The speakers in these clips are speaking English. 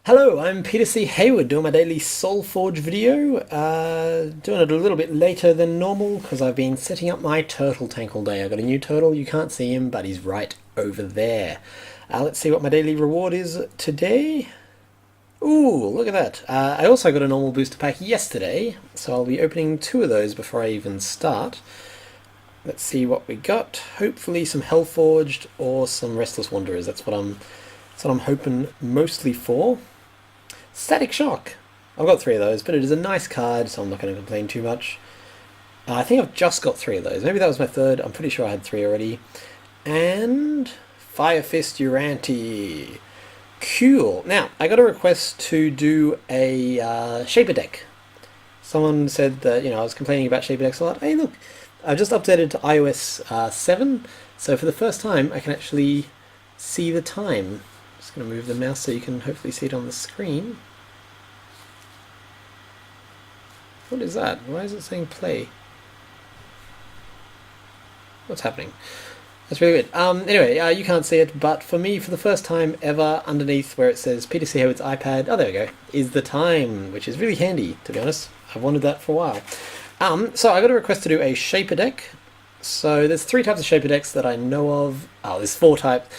Hello, I'm Peter C. Hayward doing my daily Solforge video. Doing it a little bit later than normal because I've been setting up my turtle tank all day. I got a new turtle, you can't see him, but he's right over there. Let's see what my daily reward is today. Ooh, look at that. I also got a normal booster pack yesterday, so I'll be opening two of those before I even start. Let's see what we got. Hopefully some Hellforged or some Restless Wanderers. That's what I'm hoping mostly for. Static Shock. I've got three of those, but it is a nice card, so I'm not going to complain too much. I think I've just got three of those. Maybe that was my third. I'm pretty sure I had three already. And Fire Fist Uranti. Cool. Now, I got a request to do a Shaper deck. Someone said that, I was complaining about Shaper decks a lot. Hey, look, I've just updated to iOS 7, so for the first time I can actually see the time. Just going to move the mouse so you can hopefully see it on the screen. What is that? Why is it saying play? What's happening? That's really weird. Anyway, you can't see it, but for me, for the first time ever, underneath where it says Peter C. Hayward's iPad, oh there we go, is the time, which is really handy, to be honest. I've wanted that for a while. So I got a request to do a Shaper deck. So there's three types of Shaper decks that I know of. Oh, there's four types.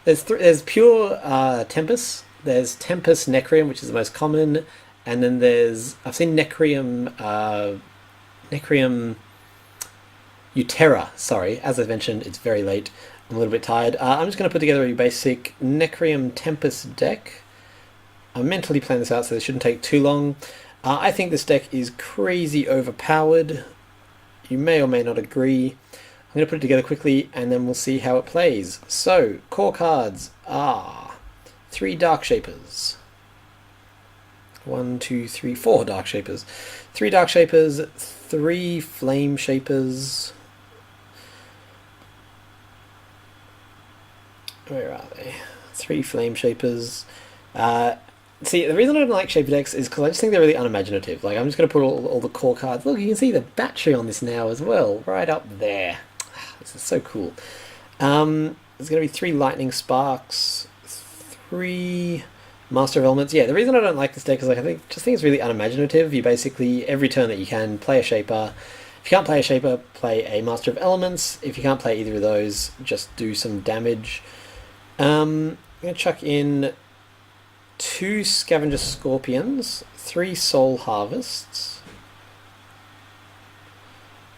There's pure Tempest. There's Tempest Necrium, which is the most common, and then I've seen Necrium Utera. Sorry, as I mentioned, it's very late. I'm a little bit tired. I'm just going to put together a basic Necrium Tempest deck. I'm mentally planning this out, so this shouldn't take too long. I think this deck is crazy overpowered. You may or may not agree. I'm going to put it together quickly and then we'll see how it plays. So, core cards are 3 Dark Shapers. 1, 2, 3, 4 Dark Shapers. 3 Dark Shapers, 3 Flame Shapers. Where are they? 3 Flame Shapers. See, the reason I don't like Shaper decks is because I just think they're really unimaginative. Like, I'm just going to put all the core cards. Look, you can see the battery on this now as well, right up there. This is so cool. There's going to be 3 Lightning Sparks, 3 Master of Elements. Yeah, the reason I don't like this deck is like I think it's really unimaginative. You basically, every turn that you can, play a Shaper. If you can't play a Shaper, play a Master of Elements. If you can't play either of those, just do some damage. I'm going to chuck in 2 Scavenger Scorpions, 3 Soul Harvests.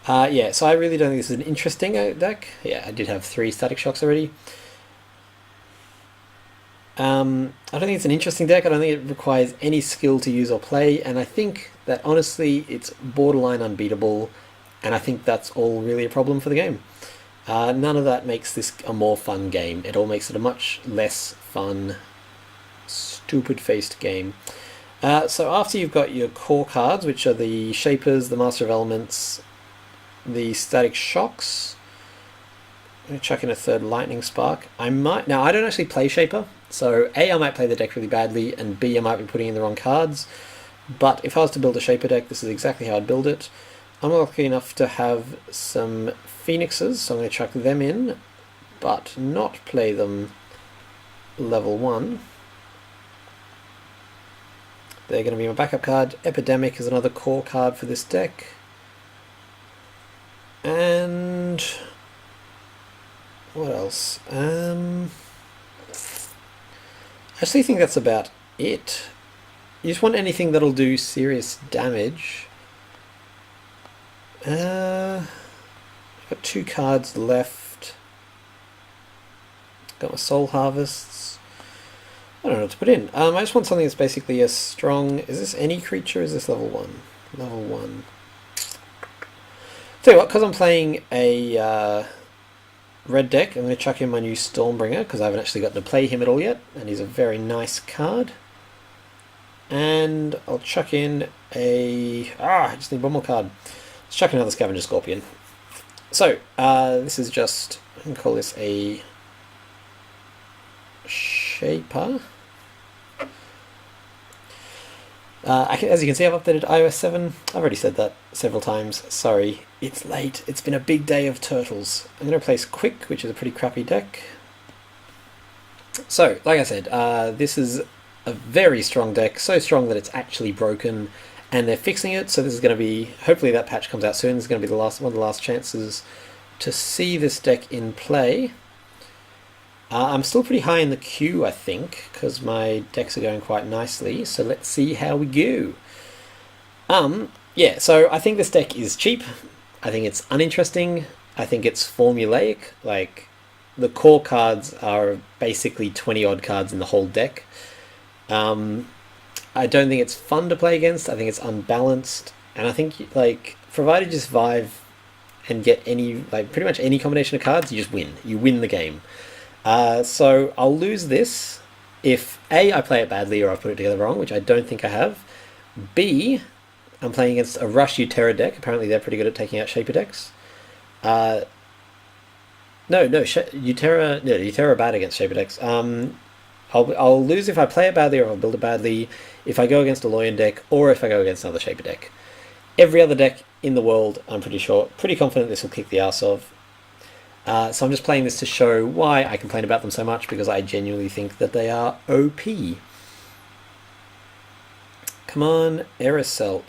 Yeah, so I really don't think this is an interesting deck. Yeah, I did have 3 Static Shocks already. I don't think it's an interesting deck. I don't think it requires any skill to use or play, and I think that honestly it's borderline unbeatable, and I think that's all really a problem for the game. None of that makes this a more fun game. It all makes it a much less fun, stupid-faced game. So after you've got your core cards, which are the Shapers, the Master of Elements, the Static Shocks, I'm going to chuck in a 3rd Lightning Spark. Now I don't actually play Shaper, so A, I might play the deck really badly, and B, I might be putting in the wrong cards, but if I was to build a Shaper deck, this is exactly how I'd build it. I'm lucky enough to have some Phoenixes, so I'm going to chuck them in, but not play them level 1. They're going to be my backup card. Epidemic is another core card for this deck. And what else? I actually think that's about it. You just want anything that'll do serious damage. I've got 2 cards left. Got my Soul Harvests. I don't know what to put in. I just want something that's basically a strong... Is this any creature? Is this level 1? Level 1. Tell you what, because I'm playing a red deck, I'm going to chuck in my new Stormbringer, because I haven't actually gotten to play him at all yet, and he's a very nice card. And I'll chuck in I just need one more card. Let's chuck in another Scavenger Scorpion. So, this is just, I can call this a Shaper. As you can see, I've updated iOS 7. I've already said that several times. Sorry, it's late. It's been a big day of turtles. I'm going to replace Quick, which is a pretty crappy deck. So, like I said, this is a very strong deck, so strong that it's actually broken, and they're fixing it. So this is going to be, hopefully that patch comes out soon. This is going to be one of the last chances to see this deck in play. I'm still pretty high in the queue, I think, because my decks are going quite nicely. So let's see how we go. Yeah, so I think this deck is cheap. I think it's uninteresting. I think it's formulaic. Like, the core cards are basically 20 odd cards in the whole deck. I don't think it's fun to play against. I think it's unbalanced, and I think, like, provided you survive and get any, like, pretty much any combination of cards, you just win. You win the game. So I'll lose this if A, I play it badly or I put it together wrong, which I don't think I have. B, I'm playing against a Rush Utera deck. Apparently they're pretty good at taking out Shaper decks. Utera are bad against Shaper decks. I'll lose if I play it badly or I'll build it badly, if I go against a Loyan deck, or if I go against another Shaper deck. Every other deck in the world, I'm pretty confident this will kick the ass of. So I'm just playing this to show why I complain about them so much, because I genuinely think that they are OP. Come on, Aerosol.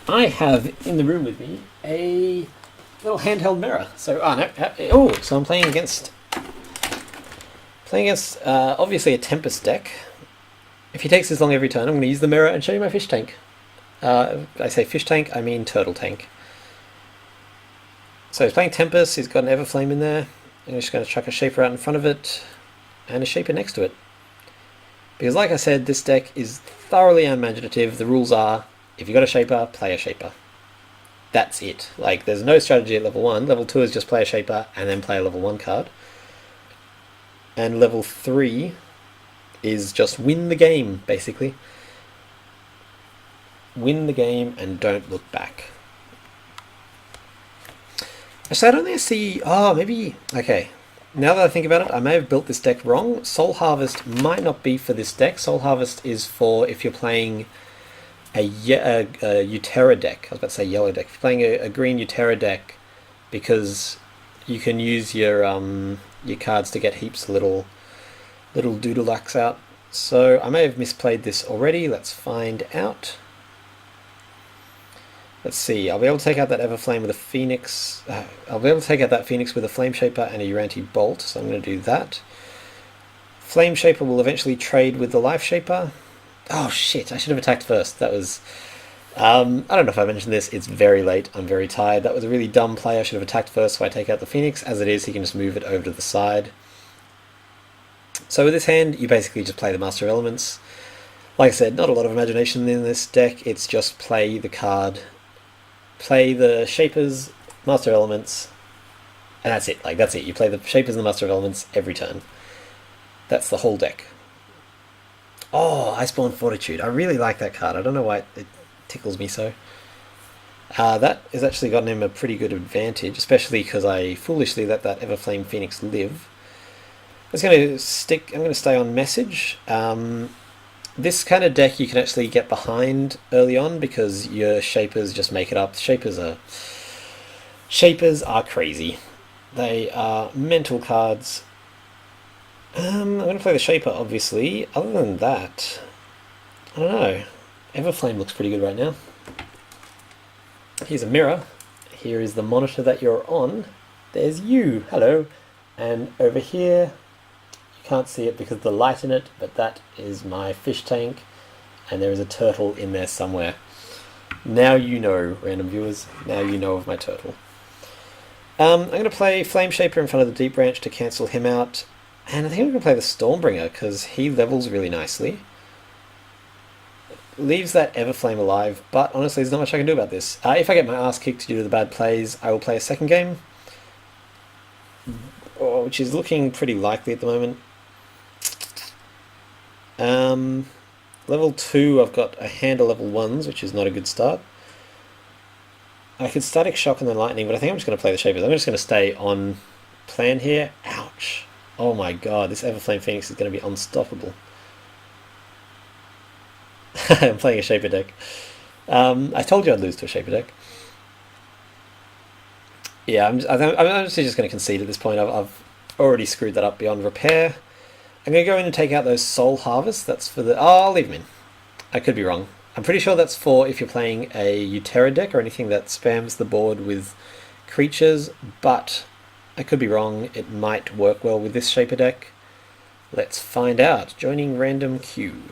I have in the room with me a little handheld mirror. So, so I'm playing against obviously a Tempest deck. If he takes this long every turn, I'm going to use the mirror and show you my fish tank. I say fish tank, I mean turtle tank. So he's playing Tempest, he's got an Everflame in there. I'm just going to chuck a Shaper out in front of it, and a Shaper next to it. Because like I said, this deck is thoroughly unimaginative. The rules are, if you got a Shaper, play a Shaper. That's it. Like, there's no strategy at level 1. Level 2 is just play a Shaper and then play a level 1 card. And level 3 is just win the game, basically. Win the game and don't look back. Actually, I don't think I see... Oh, maybe... Okay. Now that I think about it, I may have built this deck wrong. Soul Harvest might not be for this deck. Soul Harvest is for if you're playing a Utera deck. I was about to say yellow deck. If you're playing a green Utera deck, because you can use your cards to get heaps of little doodlelacks out. So I may have misplayed this already. Let's find out. Let's see, I'll be able to take out that Everflame with a Phoenix. I'll be able to take out that Phoenix with a Flame Shaper and a Uranti Bolt, so I'm going to do that. Flame Shaper will eventually trade with the Life Shaper. Oh shit, I should have attacked first. That was... I don't know if I mentioned this, it's very late, I'm very tired. That was a really dumb play, I should have attacked first so I take out the Phoenix. As it is, he can just move it over to the side. So with this hand, you basically just play the Master of Elements. Like I said, not a lot of imagination in this deck, it's just play the card, play the Shapers, Master of Elements, and that's it. Like, that's it. You play the Shapers and the Master of Elements every turn. That's the whole deck. Oh, Iceborne Fortitude. I really like that card. I don't know why it tickles me so. That has actually gotten him a pretty good advantage, especially because I foolishly let that Everflame Phoenix live. I'm going to stay on Message. This kind of deck you can actually get behind early on because your Shapers just make it up. Shapers are crazy. They are mental cards. I'm going to play the Shaper, obviously. Other than that, I don't know. Everflame looks pretty good right now. Here's a mirror. Here is the monitor that you're on. There's you. Hello. And over here, can't see it because of the light in it, but that is my fish tank, and there is a turtle in there somewhere. Now you know, random viewers, now you know of my turtle. I'm going to play Flame Shaper in front of the Deep Branch to cancel him out, and I think I'm going to play the Stormbringer because he levels really nicely. Leaves that Everflame alive, but honestly there's not much I can do about this. If I get my ass kicked due to the bad plays, I will play a second game, which is looking pretty likely at the moment. Level 2, I've got a hand of level 1s, which is not a good start. I could Static Shock and then Lightning, but I think I'm just going to play the Shapers. I'm just going to stay on plan here. Ouch. Oh my god, this Everflame Phoenix is going to be unstoppable. I'm playing a Shaper deck. I told you I'd lose to a Shaper deck. Yeah, I'm actually just going to concede at this point. I've already screwed that up beyond repair. I'm going to go in and take out those Soul Harvest. That's for the... Oh, I'll leave them in. I could be wrong. I'm pretty sure that's for if you're playing a Utera deck or anything that spams the board with creatures, but I could be wrong. It might work well with this Shaper deck. Let's find out. Joining random queue.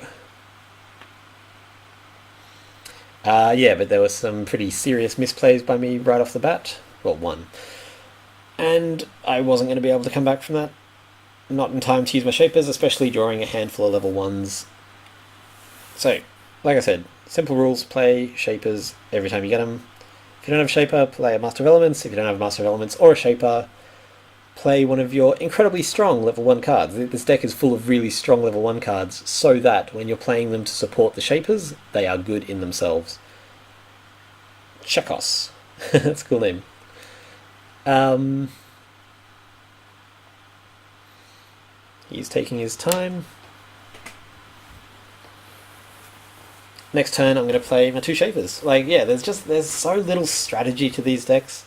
Yeah, but there were some pretty serious misplays by me right off the bat. Well, one. And I wasn't going to be able to come back from that. Not in time to use my Shapers, especially drawing a handful of level 1s. So, like I said, simple rules, play Shapers every time you get them. If you don't have a Shaper, play a Master of Elements. If you don't have a Master of Elements or a Shaper, play one of your incredibly strong level 1 cards. This deck is full of really strong level 1 cards, so that when you're playing them to support the Shapers, they are good in themselves. Chekos. That's a cool name. He's taking his time. Next turn, I'm going to play my 2 Shapers. Like, yeah, there's so little strategy to these decks.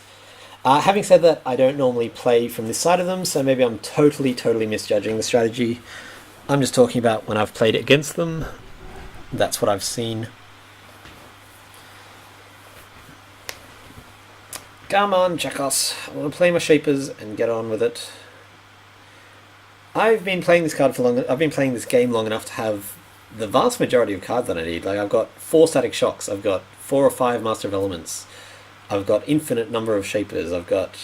Having said that, I don't normally play from this side of them, so maybe I'm totally misjudging the strategy. I'm just talking about when I've played against them. That's what I've seen. Come on, Chekos. I want to play my Shapers and get on with it. I've been playing this card for long. I've been playing this game long enough to have the vast majority of cards that I need. Like, I've got 4 Static Shocks. I've got 4 or 5 Master of Elements. I've got infinite number of Shapers. I've got,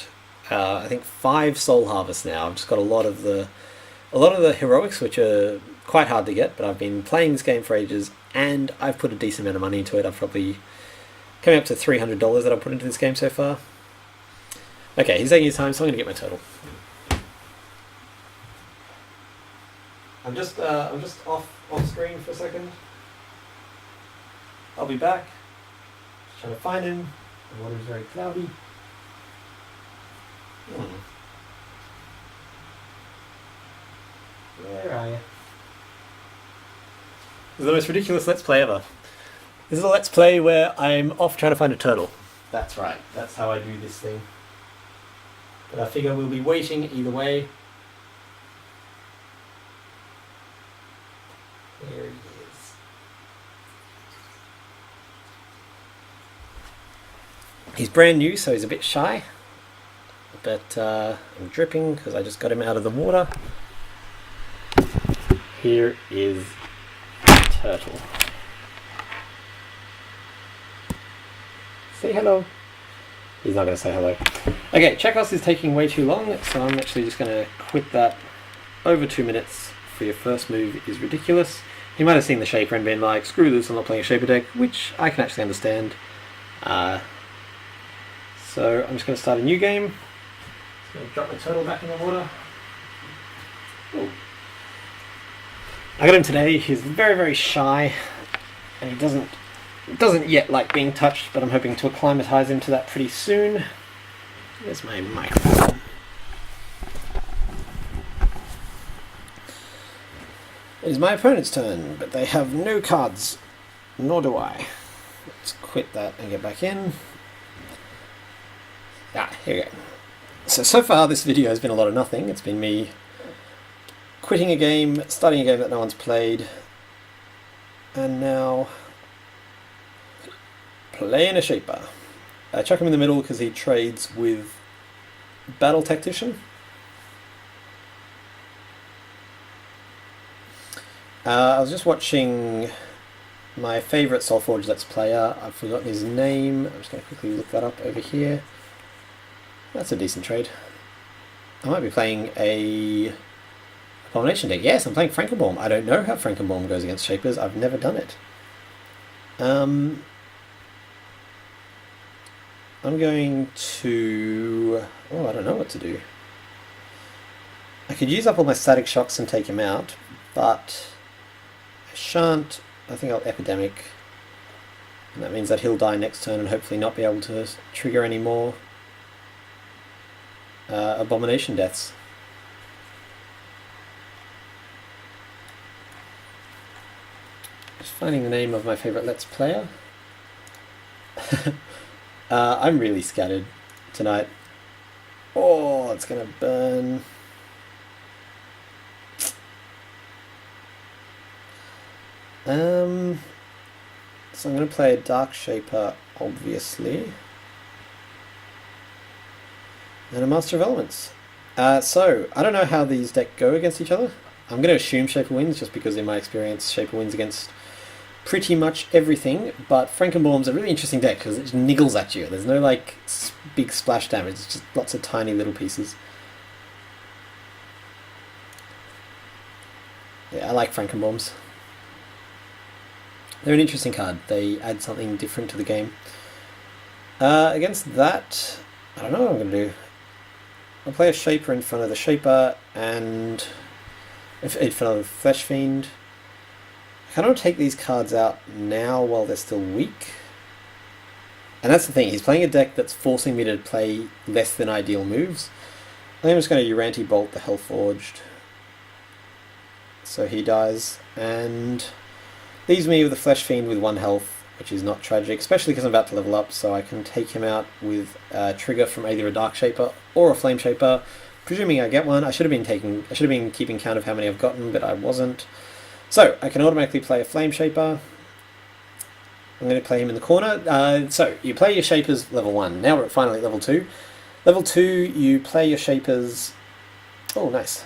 I think, 5 Soul Harvests now. I've just got a lot of the heroics, which are quite hard to get. But I've been playing this game for ages, and I've put a decent amount of money into it. I've probably coming up to $300 that I've put into this game so far. Okay, he's taking his time, so I'm going to get my total. I'm just off screen for a second. I'll be back. Just trying to find him. The water's very cloudy. Where are you? This is the most ridiculous Let's Play ever. This is a Let's Play where I'm off trying to find a turtle. That's right. That's how I do this thing. But I figure we'll be waiting either way. There he is. He's brand new, so he's a bit shy. But I'm dripping because I just got him out of the water. Here is the turtle. Say hello. He's not going to say hello. Okay, Chekos is taking way too long, so I'm actually just going to quit that. Over 2 minutes for your first move is ridiculous. He might have seen the Shaper and been like, screw this, I'm not playing a Shaper deck, which I can actually understand. So I'm just going to start a new game. Just going to drop my turtle back in the water. Ooh. I got him today. He's very shy, and he doesn't yet like being touched, but I'm hoping to acclimatise him to that pretty soon. There's my microphone. It is my opponent's turn, but they have no cards, nor do I. Let's quit that and get back in. Here we go. So far this video has been a lot of nothing. It's been me quitting a game, starting a game that no one's played, and now playing a Shaper. I chuck him in the middle because he trades with Battle Tactician. I was just watching my favourite Solforge Let's Player. I've forgotten his name. I'm just going to quickly look that up over here. That's a decent trade. I might be playing a Abomination deck. Yes, I'm playing Frankenbaum. I don't know how Frankenbaum goes against Shapers. I've never done it. I'm going to... Oh, I don't know what to do. I could use up all my Static Shocks and take him out, but I shan't. I think I'll Epidemic. And that means that he'll die next turn and hopefully not be able to trigger any more Abomination deaths. Just finding the name of my favourite Let's Player. I'm really scattered tonight. Oh, it's gonna burn. So I'm gonna play a Dark Shaper, obviously. And a Master of Elements. So, I don't know how these decks go against each other. I'm going to assume Shaper wins, just because in my experience, Shaper wins against pretty much everything, but Frankenbaum's a really interesting deck, because it niggles at you. There's no, like, big splash damage, it's just lots of tiny little pieces. Yeah, I like Frankenbaums. They're an interesting card. They add something different to the game. Against that, I don't know what I'm going to do. I'll play a Shaper in front of the Shaper, and in front of the Flesh Fiend. I kind of take these cards out now while they're still weak. And that's the thing, he's playing a deck that's forcing me to play less than ideal moves. I think I'm just going to Uranti Bolt the Hellforged. So he dies, and leaves me with a Flesh Fiend with 1 health, which is not tragic, especially because I'm about to level up, so I can take him out with a trigger from either a Dark Shaper or a Flame Shaper, presuming I get one. I should have been keeping count of how many I've gotten, but I wasn't. So I can automatically play a Flame Shaper. I'm going to play him in the corner. So you play your Shapers level 1. Now we're finally at level 2. Level 2, you play your Shapers. Oh, nice.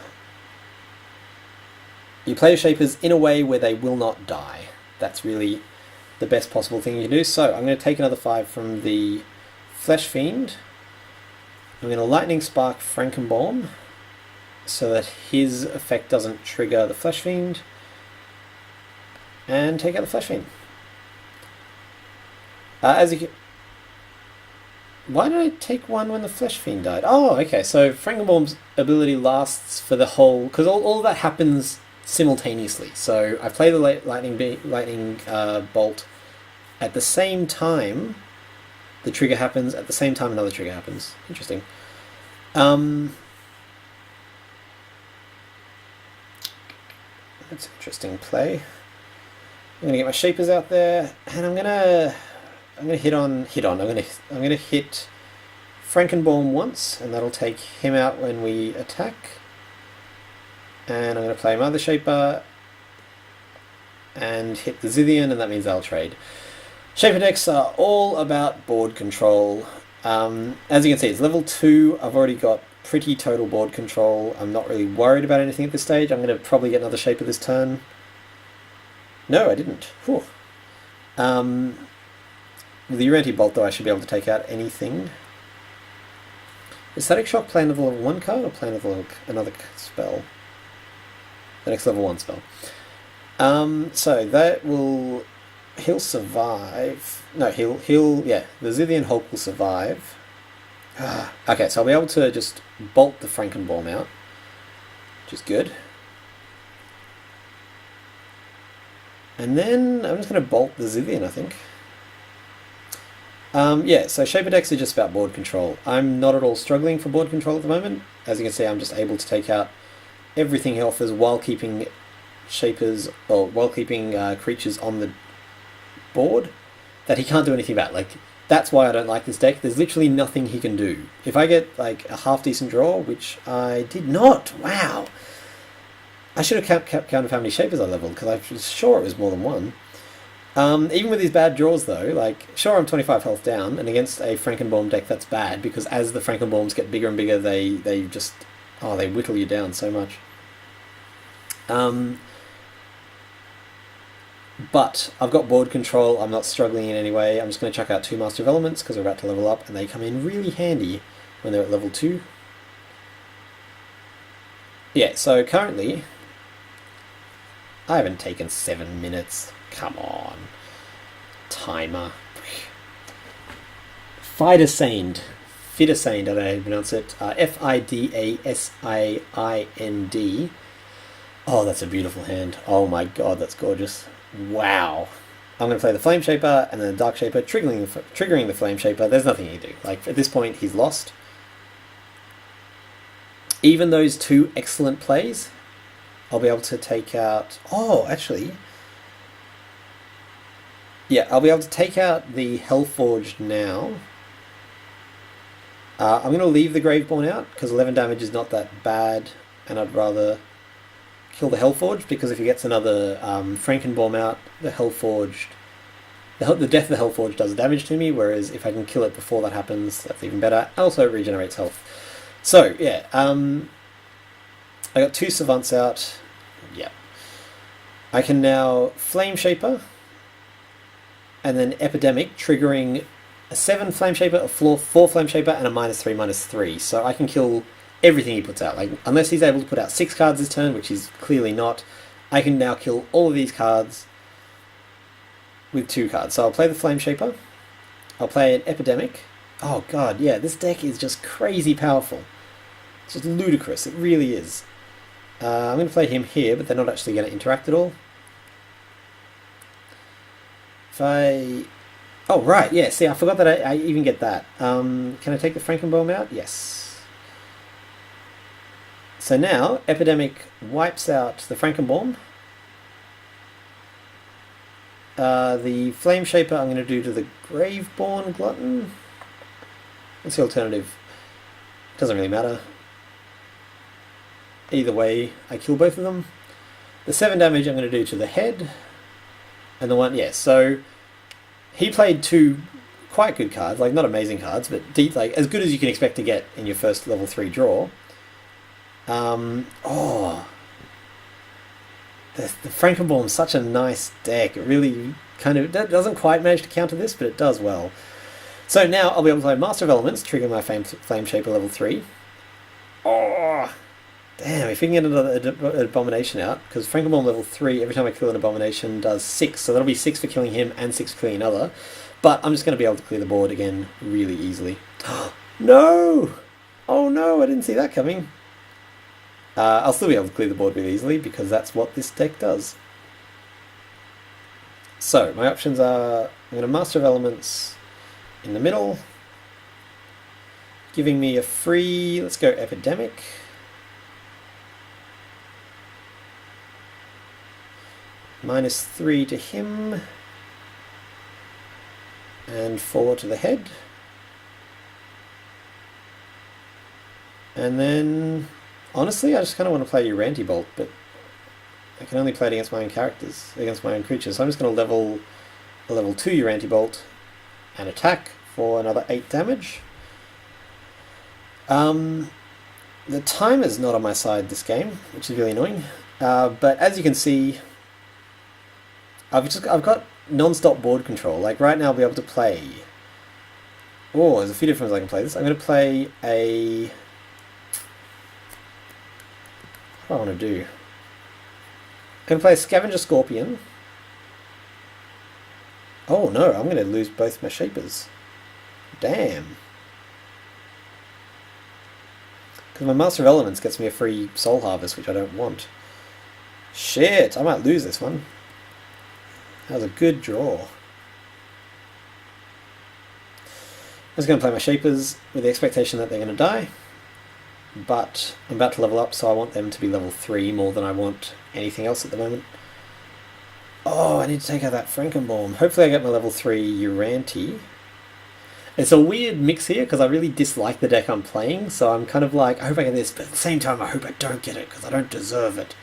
You play your Shapers in a way where they will not die. That's really the best possible thing you can do. So I'm going to take another 5 from the Flesh Fiend. I'm going to Lightning Spark Frankenbaum so that his effect doesn't trigger the Flesh Fiend. And take out the Flesh Fiend. As you can... Why did I take 1 when the Flesh Fiend died? Oh, okay, so Frankenbaum's ability lasts for the whole... Because all of that happens simultaneously. So I play the lightning bolt at the same time the trigger happens, at the same time another trigger happens. Interesting. That's an interesting play. I'm gonna get my Shapers out there, and I'm gonna hit. I'm gonna hit Frankenbaum once, and that'll take him out when we attack. And I'm going to play Mother Shaper and hit the Zithian, and that means I'll trade. Shaper decks are all about board control. As you can see, it's level 2. I've already got pretty total board control. I'm not really worried about anything at this stage. I'm going to probably get another Shaper this turn. No, I didn't. Whew. With the Uranti Bolt, though, I should be able to take out anything. Is Static Shock playing level 1 card or playing another spell? The next level 1 spell. So that will... He'll survive. No, yeah, the Zithian Hulk will survive. Okay, so I'll be able to just bolt the Frankenbaum out, which is good. And then I'm just going to bolt the Zithian, I think. Yeah, so Shaper decks are just about board control. I'm not at all struggling for board control at the moment. As you can see, I'm just able to take out everything he offers while keeping Shapers, or while keeping creatures on the board that he can't do anything about. Like, that's why I don't like this deck. There's literally nothing he can do. If I get like a half decent draw, which I did not, wow. I should have kept count of how many Shapers I leveled, because I was sure it was more than 1. Even with these bad draws though, like, sure, I'm 25 health down, and against a Frankenbaum deck that's bad, because as the Frankenbaums get bigger and bigger, they just, oh, they whittle you down so much. But I've got board control, I'm not struggling in any way. I'm just going to chuck out 2 Master of Elements, because we're about to level up, and they come in really handy when they're at level 2. Yeah, so currently, I haven't taken 7 minutes. Come on. Timer. Fidasind. I don't know how to pronounce it. Fidasind. Oh, that's a beautiful hand. Oh my god, that's gorgeous. Wow. I'm going to play the Flame Shaper and then the Dark Shaper, triggering the Flame Shaper. There's nothing you can do. Like, at this point, he's lost. Even those 2 excellent plays, I'll be able to take out... Oh, actually... Yeah, I'll be able to take out the Hellforged now. I'm going to leave the Graveborn out because 11 damage is not that bad, and I'd rather kill the Hellforged because if he gets another Frankenborn out, the Hellforged, the death of the Hellforged does damage to me, whereas if I can kill it before that happens, that's even better. Also, it regenerates health. So, yeah, I got 2 Savants out. Yeah. I can now Flame Shaper, and then Epidemic, triggering a 7 Flame Shaper, a 4 Flame Shaper, and a -3/-3. So I can kill everything he puts out. Like, unless he's able to put out 6 cards this turn, which he's clearly not, I can now kill all of these cards with 2 cards. So I'll play the Flame Shaper. I'll play an Epidemic. Oh god, yeah, this deck is just crazy powerful. It's just ludicrous, it really is. I'm going to play him here, but they're not actually going to interact at all. If I... Oh, right, yeah, see, I forgot that I even get that. Can I take the Frankenbomb out? Yes. So now, Epidemic wipes out the Frankenbomb. The Flame Shaper I'm going to do to the Graveborn Glutton. What's the alternative? Doesn't really matter. Either way, I kill both of them. The 7 damage I'm going to do to the head. And the one, yeah, so he played 2 quite good cards, like not amazing cards, but deep, like as good as you can expect to get in your first level 3 draw. Oh, the Frankenborn's such a nice deck. It really kind of doesn't quite manage to counter this, but it does well. So now I'll be able to play Master of Elements, trigger my Flame Shaper level 3. Oh, damn, if we can get another Abomination out, because Frankenborn level 3, every time I kill an Abomination does 6, so that'll be 6 for killing him and 6 for killing another. But I'm just going to be able to clear the board again really easily. No! Oh no, I didn't see that coming. I'll still be able to clear the board really easily, because that's what this deck does. So, my options are, I'm going to Master of Elements in the middle, giving me a free, let's go Epidemic. -3 to him, and 4 to the head. And then, honestly, I just kind of want to play Uranti Bolt, but I can only play it against my own characters, against my own creatures. So I'm just going to level a level 2 Uranti Bolt and attack for another 8 damage. The timer's not on my side this game, which is really annoying. But as you can see, I've got non-stop board control. Like right now I'll be able to play... Oh, there's a few different ways I can play this. I'm going to play a... What do I want to do? I'm going to play a Scavenger Scorpion. Oh no, I'm going to lose both my Shapers. Damn. Because my Master of Elements gets me a free Soul Harvest, which I don't want. Shit, I might lose this one. That was a good draw. I'm just going to play my Shapers with the expectation that they're going to die. But I'm about to level up, so I want them to be level 3 more than I want anything else at the moment. Oh, I need to take out that Frankenborn. Hopefully I get my level 3 Uranti. It's a weird mix here, because I really dislike the deck I'm playing, so I'm kind of like, I hope I get this, but at the same time I hope I don't get it, because I don't deserve it.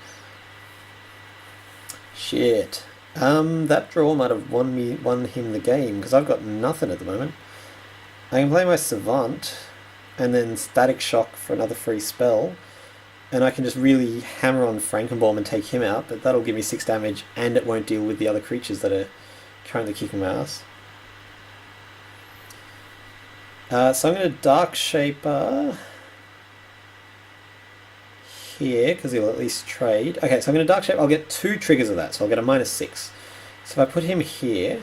Shit. That draw might have won him the game, because I've got nothing at the moment. I can play my Savant, and then Static Shock for another free spell, and I can just really hammer on Frankenborn and take him out, but that'll give me 6 damage, and it won't deal with the other creatures that are currently kicking my ass. So I'm going to Dark Shaper here, because he'll at least trade. Okay, so I'm going to Dark Shape. I'll get 2 triggers of that, so I'll get a -6. So if I put him here,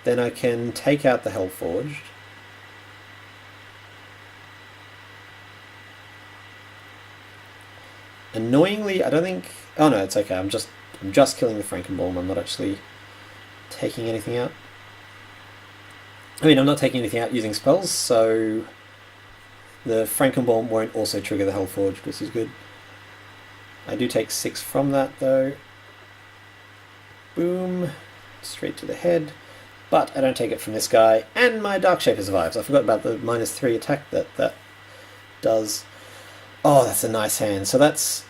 then I can take out the Hellforged. Annoyingly, I don't think... Oh no, it's okay. I'm just killing the Frankenborn. I'm not actually taking anything out. I mean, I'm not taking anything out using spells, so the Frankenborn won't also trigger the Hellforge, which is good. I do take 6 from that, though. Boom. Straight to the head. But I don't take it from this guy, and my Dark Shaper survives. I forgot about the -3 attack that does. Oh, that's a nice hand. So that's...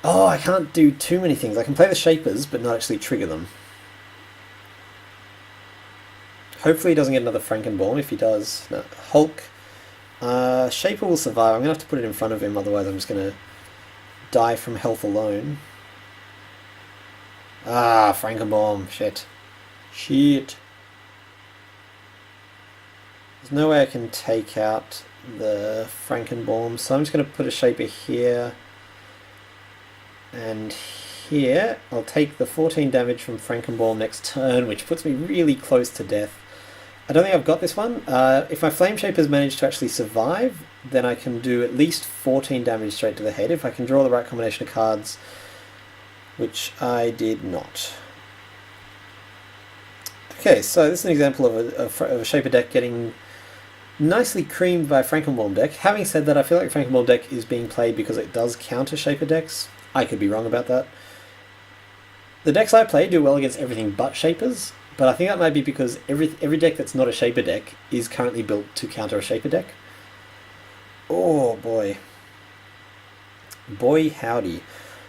Oh, I can't do too many things. I can play the Shapers, but not actually trigger them. Hopefully he doesn't get another Frankenbaum. If he does, no. Hulk. Shaper will survive. I'm going to have to put it in front of him, otherwise I'm just going to die from health alone. Ah, Frankenbaum. Shit. Shit. There's no way I can take out the Frankenbaum, so I'm just going to put a Shaper here and here. I'll take the 14 damage from Frankenbaum next turn, which puts me really close to death. I don't think I've got this one. If my Flame Shapers manage to actually survive, then I can do at least 14 damage straight to the head if I can draw the right combination of cards, which I did not. Okay, so this is an example of a Shaper deck getting nicely creamed by a Frankenbaum deck. Having said that, I feel like Frankenbaum deck is being played because it does counter Shaper decks. I could be wrong about that. The decks I play do well against everything but Shapers, but I think that might be because every deck that's not a Shaper deck is currently built to counter a Shaper deck. Oh boy. Boy howdy.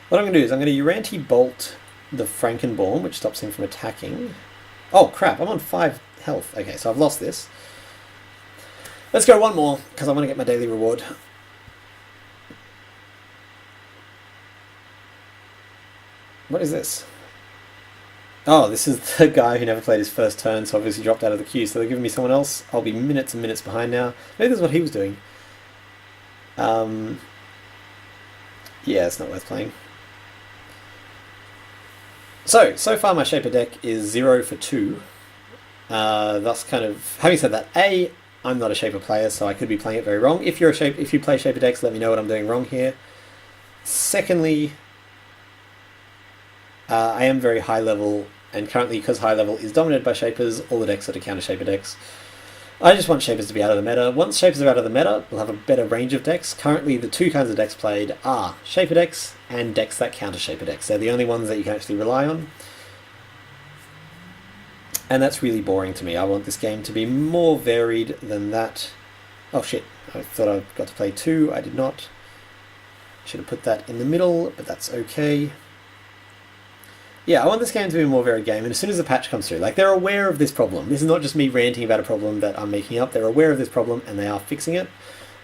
What I'm going to do is I'm going to Uranti Bolt the Frankenbaum, which stops him from attacking. Oh crap, I'm on 5 health. Okay, so I've lost this. Let's go one more, because I want to get my daily reward. What is this? Oh, this is the guy who never played his first turn, so obviously dropped out of the queue. So they're giving me someone else. I'll be minutes and minutes behind now. Maybe this is what he was doing. Yeah, it's not worth playing. So far my Shaper deck is 0 for 2. Thus kind of... Having said that, A, I'm not a Shaper player, so I could be playing it very wrong. If you play Shaper decks, let me know what I'm doing wrong here. Secondly, I am very high level, and currently because high level is dominated by Shapers, all the decks are to counter Shaper decks. I just want Shapers to be out of the meta. Once Shapers are out of the meta, we'll have a better range of decks. Currently, the two kinds of decks played are Shaper decks and decks that counter Shaper decks. They're the only ones that you can actually rely on. And that's really boring to me. I want this game to be more varied than that. Oh shit, I thought I got to play 2. I did not. Should have put that in the middle, but that's okay. Yeah, I want this game to be a more varied game, and as soon as the patch comes through, like, they're aware of this problem. This is not just me ranting about a problem that I'm making up. They're aware of this problem, and they are fixing it.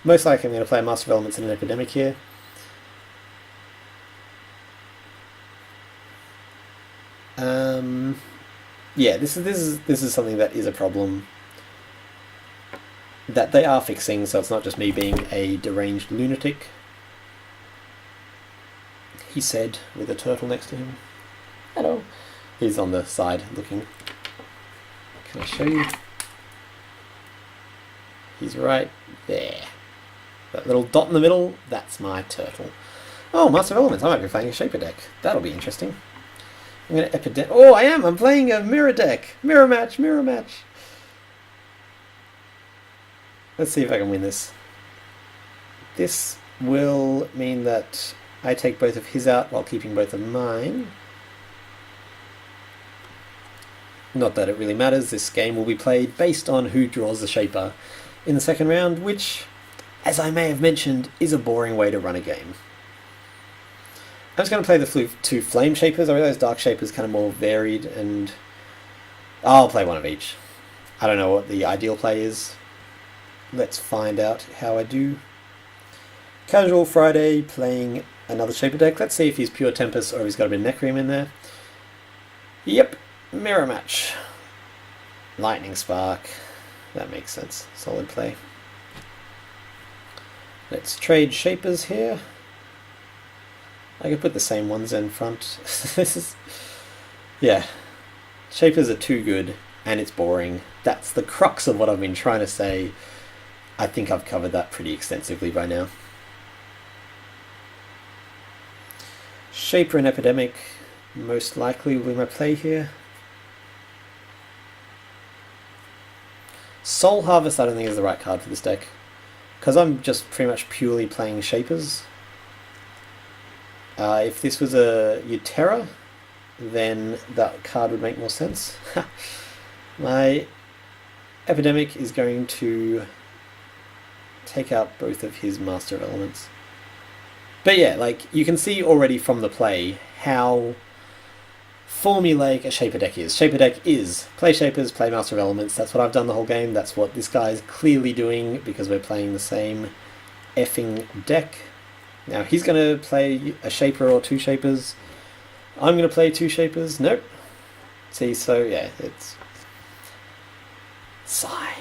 Most likely I'm going to play a Master of Elements and an Epidemic here. Yeah, this is something that is a problem that they are fixing, so it's not just me being a deranged lunatic. He said, with a turtle next to him. Hello. He's on the side looking. Can I show you? He's right there. That little dot in the middle, that's my turtle. Oh, Master of Elements. I might be playing a Shaper deck. That'll be interesting. I'm going to Epidemic. Oh, I am! I'm playing a mirror deck! Mirror match! Mirror match! Let's see if I can win this. This will mean that I take both of his out while keeping both of mine. Not that it really matters. This game will be played based on who draws the Shaper in the second round, which, as I may have mentioned, is a boring way to run a game. I'm just going to play the 2 Flame Shapers. I realize Dark Shaper is kind of more varied, and I'll play one of each. I don't know what the ideal play is. Let's find out how I do. Casual Friday, playing another Shaper deck. Let's see if he's Pure Tempest or if he's got a bit of Necreum in there. Yep, mirror match. Lightning Spark. That makes sense. Solid play. Let's trade Shapers here. I could put the same ones in front. This is... yeah. Shapers are too good, and it's boring. That's the crux of what I've been trying to say. I think I've covered that pretty extensively by now. Shaper and Epidemic most likely will be my play here. Soul Harvest I don't think is the right card for this deck, because I'm just pretty much purely playing Shapers. If this was a Uterra, then that card would make more sense. My Epidemic is going to take out both of his Master of Elements. But yeah, like, you can see already from the play how formulaic a Shaper deck is. Shaper deck is play Shapers, play Master of Elements. That's what I've done the whole game. That's what this guy's clearly doing because we're playing the same effing deck. Now he's going to play a Shaper or two Shapers. I'm going to play two Shapers. Nope. See, so yeah, it's... Sigh.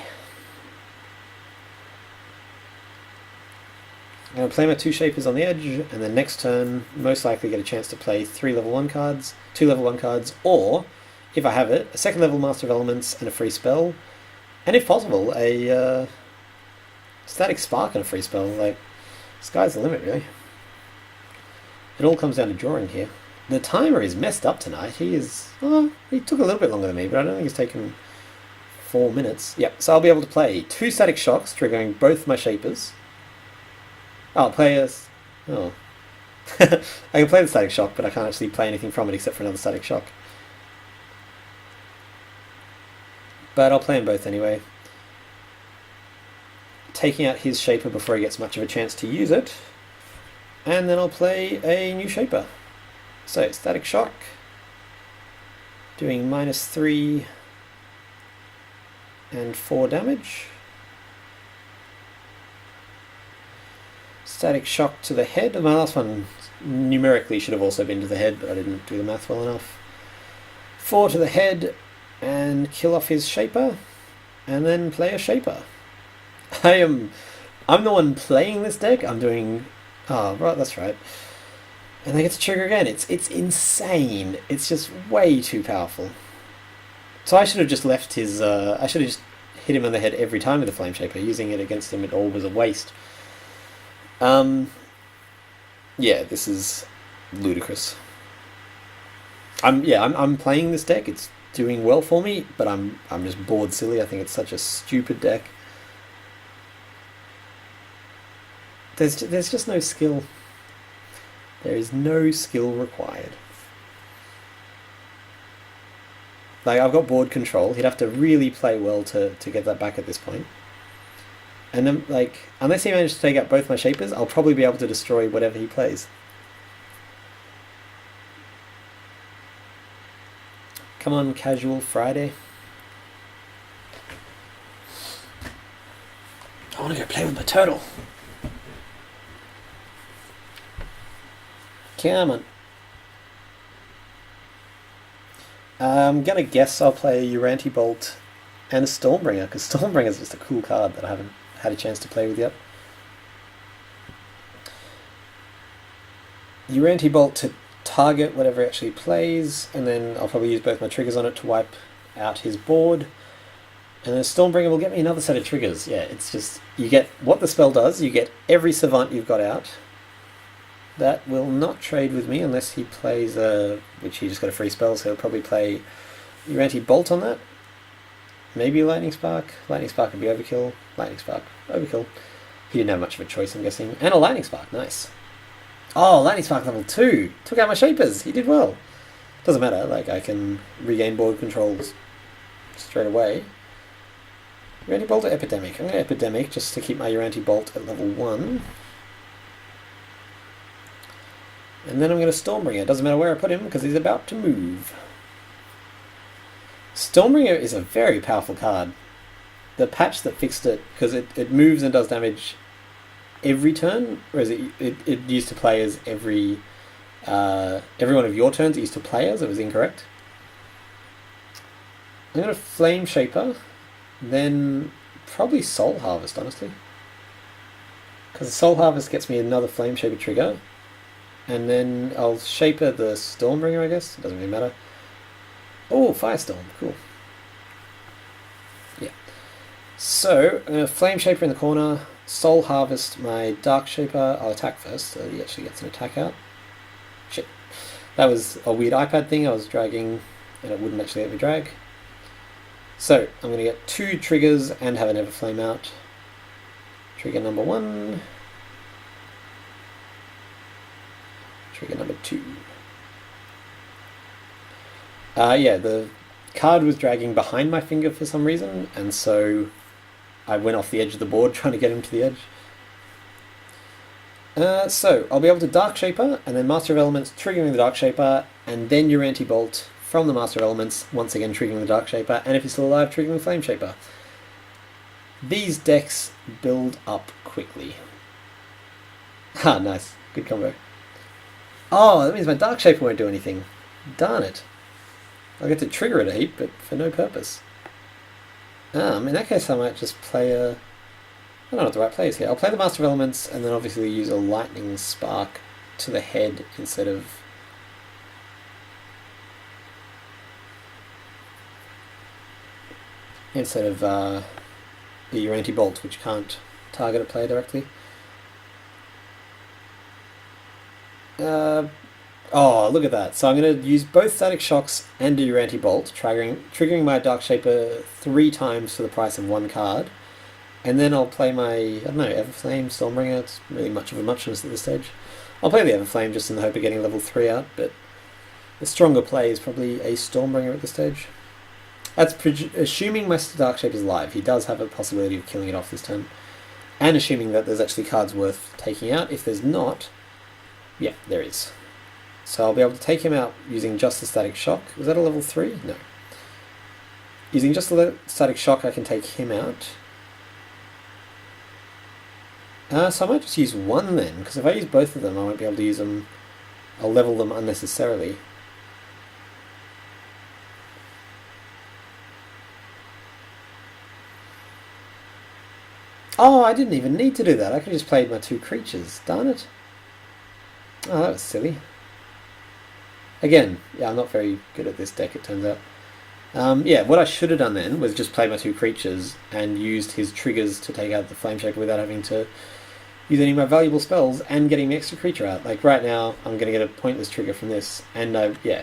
I'm going to play my two Shapers on the edge, and then next turn, most likely get a chance to play 3 level 1 cards, 2 level 1 cards, or, if I have it, a 2nd level Master of Elements and a free spell, and if possible, a Static Spark and a free spell. Like, sky's the limit, really. It all comes down to drawing here. The timer is messed up tonight. He is... Oh, he took a little bit longer than me, but I don't think he's taken 4 minutes. Yep, so I'll be able to play 2 Static Shocks, triggering both my Shapers. I'll play a... Oh. I can play the Static Shock, but I can't actually play anything from it except for another Static Shock. But I'll play them both anyway. Taking out his Shaper before he gets much of a chance to use it. And then I'll play a new Shaper. So, Static Shock. Doing -3 and 4 damage. Static Shock to the head. My last one numerically should have also been to the head, but I didn't do the math well enough. 4 to the head, and kill off his Shaper, and then play a Shaper. I'm the one playing this deck. I'm doing... Oh, right, that's right. And they get to trigger again. It's insane. It's just way too powerful. So I should have just left his... I should have just hit him on the head every time with the Flame Shaper. Using it against him, it all was a waste. Yeah, this is ludicrous. I'm playing this deck. It's doing well for me, but I'm just bored silly. I think it's such a stupid deck. There's just no skill. There is no skill required. Like, I've got board control. He'd have to really play well to get that back at this point. And then, like, unless he manages to take out both my Shapers, I'll probably be able to destroy whatever he plays. Come on, casual Friday. I want to go play with my turtle. Come on. I'm going to guess I'll play Uranti Bolt and a Stormbringer, because Stormbringer is just a cool card that I haven't had a chance to play with yet. Uranti Bolt to target whatever he actually plays, and then I'll probably use both my triggers on it to wipe out his board. And then Stormbringer will get me another set of triggers. Yeah, it's just, you get what the spell does, you get every Savant you've got out. That will not trade with me unless he plays, which he just got a free spell, so he'll probably play Uranti Bolt on that. Maybe Lightning Spark. Lightning Spark would be overkill. Lightning Spark, overkill. He didn't have much of a choice, I'm guessing. And a Lightning Spark, nice. Oh, Lightning Spark level 2! Took out my Shapers, he did well. Doesn't matter, like, I can regain board controls straight away. Uranti Bolt or Epidemic? I'm going to Epidemic just to keep my Uranti Bolt at level 1. And then I'm going to Stormbringer. Doesn't matter where I put him because he's about to move. Stormbringer is a very powerful card. The patch that fixed it, because it moves and does damage every turn, whereas it used to play as every one of your turns it used to play as. It was incorrect. I'm going to Flame Shaper, then probably Soul Harvest, honestly. Because Soul Harvest gets me another Flame Shaper trigger. And then I'll Shaper the Stormbringer, I guess. It doesn't really matter. Oh, Firestorm. Cool. Yeah. So, I'm going to Flame Shaper in the corner, Soul Harvest my Dark Shaper. I'll attack first, so he actually gets an attack out. Shit. That was a weird iPad thing I was dragging, and it wouldn't actually let me drag. So, I'm going to get 2 triggers and have an Everflame out. Trigger number 1. Trigger number 2. Yeah, the card was dragging behind my finger for some reason, and so I went off the edge of the board trying to get him to the edge. So I'll be able to Dark Shaper, and then Master of Elements triggering the Dark Shaper, and then your anti-bolt from the Master of Elements, once again triggering the Dark Shaper, and if he's still alive, triggering the Flame Shaper. These decks build up quickly. Ah, nice. Good combo. Oh, that means my Dark Shaper won't do anything. Darn it. I'll get to trigger it a heap, but for no purpose. In that case I might just play a... I don't know what the right play is here. I'll play the Master of Elements, and then obviously use a Lightning Spark to the head instead of... your anti-bolt, which can't target a player directly. Oh, look at that. So I'm going to use both Static Shocks and do your anti-bolt, triggering my Dark Shaper 3 times for the price of 1 card. And then I'll play my, I don't know, Everflame, Stormbringer. It's really much of a muchness at this stage. I'll play the Everflame just in the hope of getting level 3 out, but the stronger play is probably a Stormbringer at this stage. That's assuming my Dark Shaper's alive. He does have a possibility of killing it off this turn. And assuming that there's actually cards worth taking out. If there's not, yeah, there is. So I'll be able to take him out using just the Static Shock. Was that a level 3? No. Using just the Static Shock, I can take him out. So I might just use one then, because if I use both of them, I won't be able to use them. I'll level them unnecessarily. Oh, I didn't even need to do that. I could have just played my 2 creatures. Darn it. Oh, that was silly. Again, yeah, I'm not very good at this deck, it turns out. Yeah, what I should have done then was just play my 2 creatures and used his triggers to take out the Flame Shaper without having to use any of my valuable spells and getting the extra creature out. Like right now, I'm going to get a pointless trigger from this. And yeah,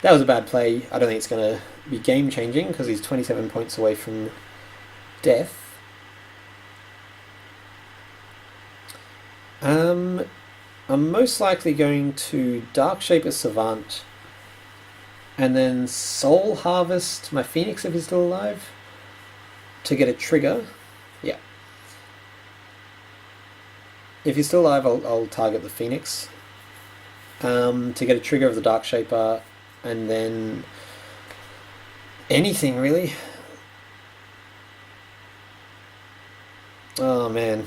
that was a bad play. I don't think it's going to be game-changing because he's 27 points away from death. I'm most likely going to Dark Shaper Savant and then Soul Harvest my Phoenix if he's still alive to get a trigger. Yeah. If he's still alive, I'll target the Phoenix to get a trigger of the Dark Shaper, and then anything really. Oh man.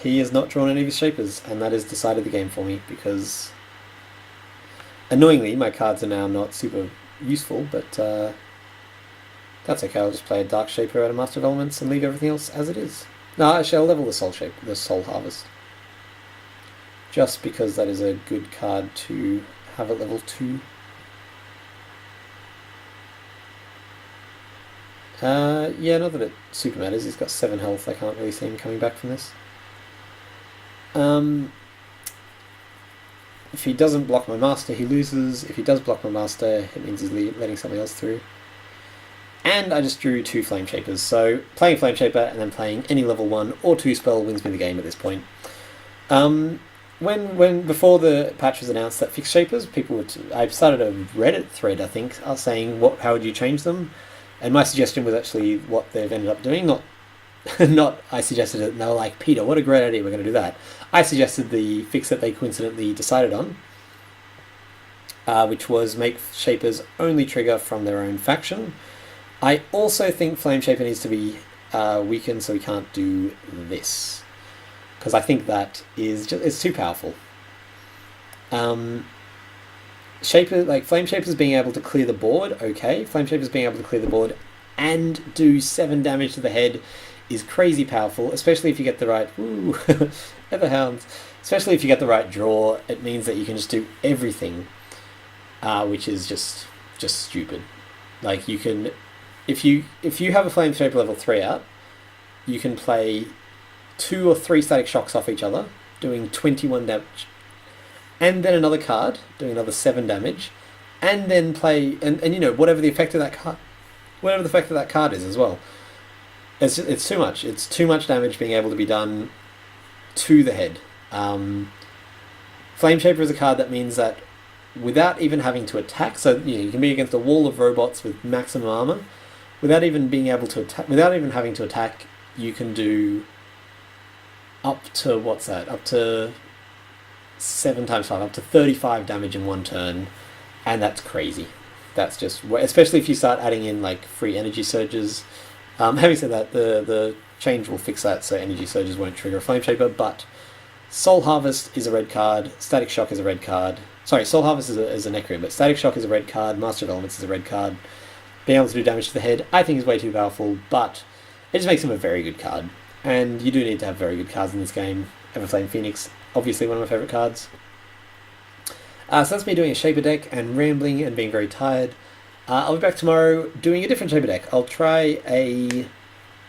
He has not drawn any of his Shapers, and that has decided the game for me, because annoyingly my cards are now not super useful, but that's okay. I'll just play a Dark Shaper out of Master of Elements and leave everything else as it is. No, actually I'll level the Soul Harvest, just because that is a good card to have at level 2. Yeah, not that it super matters. He's got 7 health. I can't really see him coming back from this. If he doesn't block my Master, he loses. If he does block my Master, it means he's letting something else through. And I just drew 2 Flame Shapers, so playing Flame Shaper and then playing any level 1 or 2 spell wins me the game at this point. Before the patch was announced that fixed Shapers, I started a Reddit thread, I think, saying how would you change them, and my suggestion was actually what they've ended up doing, not I suggested it and they were like, Peter, what a great idea, we're going to do that. I suggested the fix that they coincidentally decided on, which was make Shapers only trigger from their own faction. I also think Flame Shaper needs to be weakened so we can't do this, because I think that it's too powerful. Flame Shapers being able to clear the board, okay. Flame Shapers being able to clear the board and do 7 damage to the head is crazy powerful, especially if you get the right Everhounds. Especially if you get the right draw, it means that you can just do everything, which is just stupid. Like you can, if you have a Flame Shaper level 3 out, you can play 2 or 3 Static Shocks off each other, doing 21 damage, and then another card doing another 7 damage, and then play and you know whatever the effect of that card is as well. It's too much. It's too much damage being able to be done to the head. Flame Shaper is a card that means that without even having to attack. So you can be against a wall of robots with maximum armor, without even being able to attack, without even having to attack. You can do up to Up to 7 times 5, up to 35 damage in one turn, and that's crazy. That's just, especially if you start adding in like free energy surges. Having said that, the change will fix that, so energy surges won't trigger a Flame Shaper, but Soul Harvest is a red card, Static Shock is a red card. Sorry, Soul Harvest is a Necreum, but Static Shock is a red card, Master of Elements is a red card. Being able to do damage to the head, I think is way too powerful, but it just makes him a very good card. And you do need to have very good cards in this game. Everflame Phoenix, obviously one of my favourite cards. So that's me doing a Shaper deck and rambling and being very tired. I'll be back tomorrow doing a different Shaper deck. I'll try a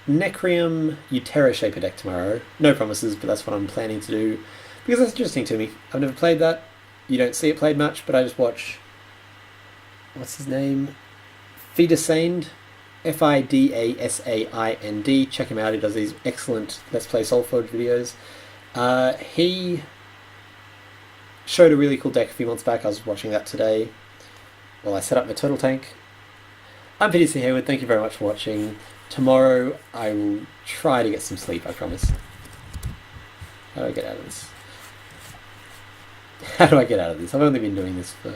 Necreum Utera Shaper deck tomorrow. No promises, but that's what I'm planning to do, because that's interesting to me. I've never played that. You don't see it played much, but I just watch... what's his name? Fidasaind. Fidasaind. Check him out, he does these excellent Let's Play Solforge videos. He showed a really cool deck a few months back. I was watching that today while I set up my turtle tank. I'm PDC Hayward, thank you very much for watching. Tomorrow I will try to get some sleep, I promise. How do I get out of this? How do I get out of this? I've only been doing this for...